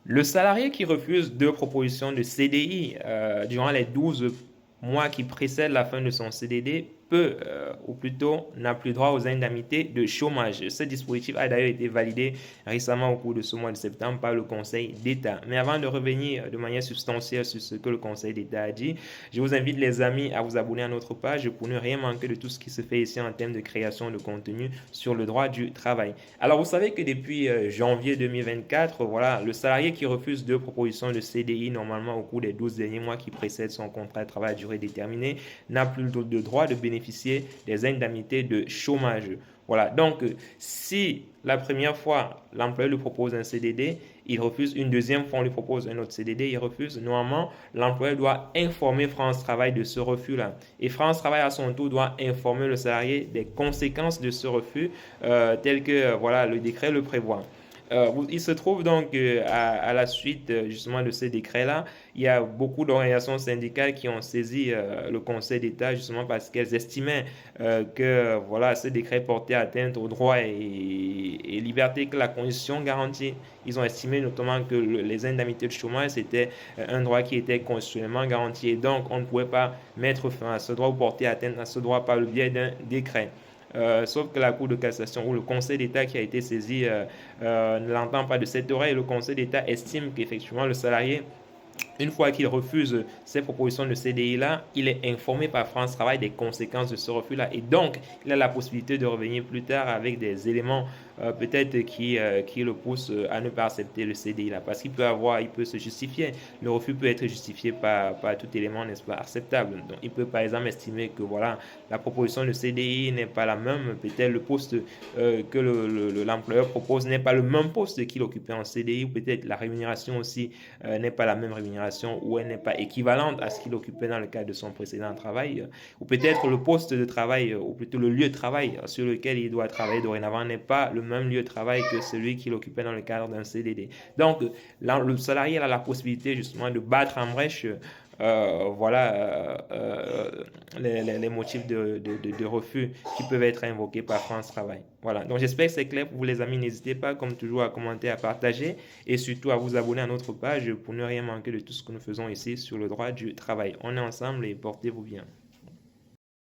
Le salarié qui refuse deux propositions de CDI durant les 12 mois qui précèdent la fin de son CDD peut, ou plutôt n'a plus droit aux indemnités de chômage. Ce dispositif a d'ailleurs été validé récemment au cours de ce mois de septembre par le Conseil d'État. Mais avant de revenir de manière substantielle sur ce que le Conseil d'État a dit, je vous invite les amis à vous abonner à notre page pour ne rien manquer de tout ce qui se fait ici en termes de création de contenu sur le droit du travail. Alors vous savez que depuis janvier 2024, voilà, le salarié qui refuse deux propositions de CDI normalement au cours des 12 derniers mois qui précèdent son contrat de travail à durée déterminée n'a plus de droit de bénéficier des indemnités de chômage. Voilà, donc si la première fois l'employeur lui propose un CDD, il refuse, une deuxième fois on lui propose un autre CDD, il refuse, normalement l'employeur doit informer France Travail de ce refus-là. Et France Travail à son tour doit informer le salarié des conséquences de ce refus, tel que voilà, le décret le prévoit. Il se trouve donc à la suite justement de ces décrets-là, il y a beaucoup d'organisations syndicales qui ont saisi le Conseil d'État justement parce qu'elles estimaient que voilà, ce décret portait atteinte aux droits et libertés que la Constitution garantit. Ils ont estimé notamment que les indemnités de chômage, c'était un droit qui était constitutionnellement garanti et donc on ne pouvait pas mettre fin à ce droit ou porter atteinte à ce droit par le biais d'un décret. Sauf que la Cour de cassation ou le Conseil d'État qui a été saisi ne l'entend pas de cette oreille. Le Conseil d'État estime qu'effectivement le salarié, une fois qu'il refuse ces propositions de CDI-là, il est informé par France Travail des conséquences de ce refus-là. Et donc, il a la possibilité de revenir plus tard avec des éléments peut-être qui le poussent à ne pas accepter le CDI-là. Parce il peut se justifier. Le refus peut être justifié par tout élément, n'est-ce pas, acceptable. Donc, il peut par exemple estimer que voilà, la proposition de CDI n'est pas la même. Peut-être le poste que l'employeur propose n'est pas le même poste qu'il occupait en CDI. Ou peut-être la rémunération aussi n'est pas la même rémunération ou elle n'est pas équivalente à ce qu'il occupait dans le cadre de son précédent travail, ou peut-être le poste de travail, ou plutôt le lieu de travail sur lequel il doit travailler dorénavant n'est pas le même lieu de travail que celui qu'il occupait dans le cadre d'un CDD. Donc, là, le salarié a la possibilité justement de battre en brèche les motifs de refus qui peuvent être invoqués par France Travail. Voilà, donc j'espère que c'est clair pour vous les amis. N'hésitez pas, comme toujours, à commenter, à partager et surtout à vous abonner à notre page pour ne rien manquer de tout ce que nous faisons ici sur le droit du travail. On est ensemble et portez-vous bien.